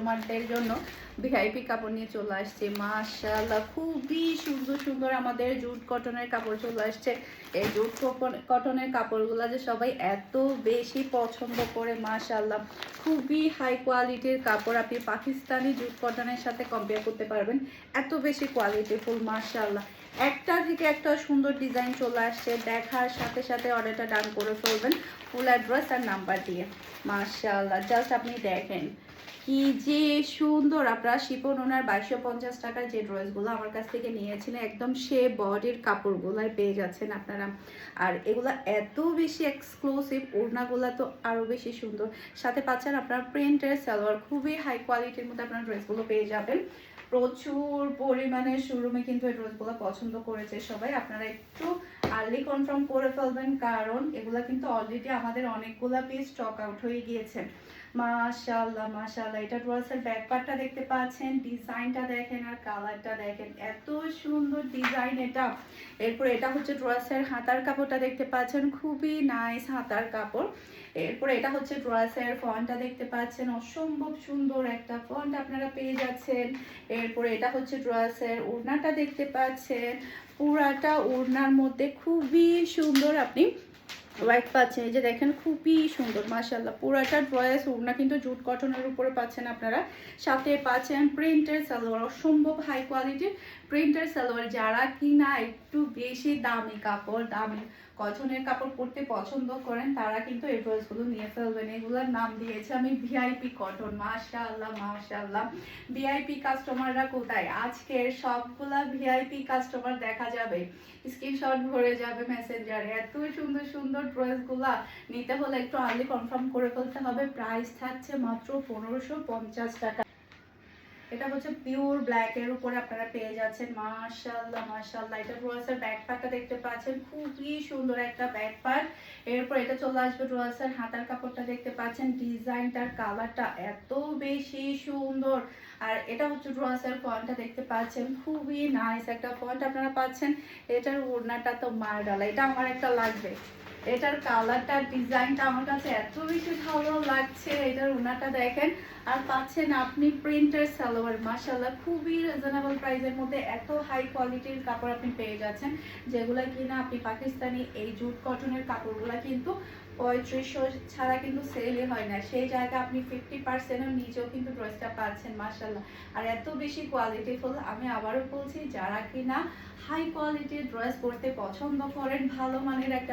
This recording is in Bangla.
কাস্টমারদের জন্য ভিআইপি কাপড় নিয়ে চলে আসছে। মাশাআল্লাহ, খুবই সুন্দর সুন্দর আমাদের জুট কটনের কাপড় চলে আসছে। এই জুট কটনের কাপড়গুলো যে সবাই এত বেশি পছন্দ করে, মাশাআল্লাহ খুবই হাই কোয়ালিটির কাপড়। আপনি পাকিস্তানি জুট কটনের সাথে কম্পেয়ার করতে পারবেন, এত বেশি কোয়ালিটিফুল। মাশাআল্লাহ, একটা থেকে একটা সুন্দর ডিজাইন চলে আসছে। দেখার সাথে সাথে অর্ডারটা ডান করে ফেলবেন ফুল অ্যাড্রেস আর নাম্বার দিয়ে। মাশাআল্লাহ, জাস্ট আপনি দেখেন কি যে সুন্দর। আপনারা শিপন ওনার 2250 টাকার যে ড্রেসগুলো আমার কাছ থেকে নিয়েছিলেন, একদম সে বডির কাপড়গুলাই পেয়ে যাচ্ছেন আপনারা। আর এগুলো এত বেশি এক্সক্লুসিভ, ওড়নাগুলো তো আরও বেশি সুন্দর। সাথে পাচ্ছেন আপনার প্রিন্টের সালোয়ার, খুবই হাই কোয়ালিটির মধ্যে আপনার ড্রেসগুলো পেয়ে যাবেন। প্রচুর পরিমাণে শোরুমে কিন্তু এই ড্রেসগুলো পছন্দ করেছে সবাই। আপনারা একটু আর্লি কনফার্ম করে ফেলবেন, কারণ এগুলা কিন্তু অলরেডি আমাদের অনেকগুলা পিস স্টক আউট হয়ে গিয়েছে। মাশাআল্লাহ মাশাআল্লাহ, এটা ড্রেসের ব্যাক পার্টটা দেখতে পাচ্ছেন, ডিজাইনটা দেখেন আর কালারটা দেখেন, এত সুন্দর ডিজাইন এটা। এরপর এটা হচ্ছে ড্রেসের হাতার কাপড়টা দেখতে পাচ্ছেন, খুবই নাইস হাতার কাপড়। এরপর এটা হচ্ছে ড্রেসের ফন্টটা দেখতে পাচ্ছেন, অসম্ভব সুন্দর একটা ফন্ট আপনারা পেয়ে যাচ্ছেন। এরপরে এটা হচ্ছে ড্রেসের ওড়নাটা দেখতে পাচ্ছেন, পুরাটা ওড়নার মধ্যে খুবই সুন্দর আপনি হোয়াইট পাচ্ছেন। এই যে দেখেন, খুবই সুন্দর মাশাআল্লাহ। পুরাটা ড্রেস ওড়না কিন্তু জুট কটনের উপরে পাচ্ছেন আপনারা। সাথে পাচ্ছেন প্রিন্টের সালোয়ার, অসম্ভব হাই কোয়ালিটির প্রিন্টের সালোয়ার। যারা কিনা একটু বেশি দামি কাপড়, দামি কটনের কাপড় পরতে পছন্দ করেন, তারা কিন্তু এই ড্রেসগুলো নিয়ে ফেলবেন। এগুলোর নাম দিয়েছে আমি ভিআইপি কটন। মাশাআল্লাহ মাশাআল্লাহ, ভিআইপি কাস্টমাররা কোথায়? আজকের সবগুলা ভিআইপি কাস্টমার দেখা যাবে, স্ক্রিনশট ভরে যাবে মেসেঞ্জারে। এত সুন্দর সুন্দর ড্রেসগুলা নিতে হলে একটু আর্লি কনফার্ম করে ফেলতে হবে। প্রাইস থাকছে মাত্র 1550 টাকা। এটা হচ্ছে পিওর ব্ল্যাক এর উপরে আপনারা পেয়ে যাচ্ছেন। মাশাআল্লাহ মাশাআল্লাহ, এটা ড্রেসের ব্যাক পার্টটা দেখতে পাচ্ছেন, খুবই সুন্দর একটা ব্যাক পার্ট। এরপর এটা চলে আসবে ড্রেসের হাতার কাপড়টা দেখতে পাচ্ছেন, ডিজাইনটার কালারটা এত বেশি সুন্দর। আর এটা হচ্ছে ড্রেসের ফন্টটা দেখতে পাচ্ছেন, খুবই নাইস একটা ফন্ট আপনারা পাচ্ছেন। এটার ওড়নাটা তো মারডালা, এটা আমার একটা লাগবে। এটার কালারটা ডিজাইনটা আমার কাছে এত বেশি ভালো লাগছে। এটার ওড়নাটা দেখেন, আর পাচ্ছেন আপনি প্রিন্টের সালোয়ার। মাশাআল্লাহ, খুবই রিজনেবল প্রাইসের মধ্যে এত হাই কোয়ালিটির কাপড় আপনি পেয়ে যাচ্ছেন, যেগুলো কিনা আপনি পাকিস্তানি এই জুট কটনের কাপড়গুলো কিন্তু 3500 ছাড়া কিন্তু সেলই হয় না। সেই জায়গায় আপনি 50%-এর নিচেও কিন্তু ড্রেসটা পাচ্ছেন। মাশাআল্লাহ, আর এত বেশি কোয়ালিটিফুল। আমি আবারও বলছি, যারা কিনা হাই কোয়ালিটির ড্রেস পরতে পছন্দ করেন, ভালো মানের একটা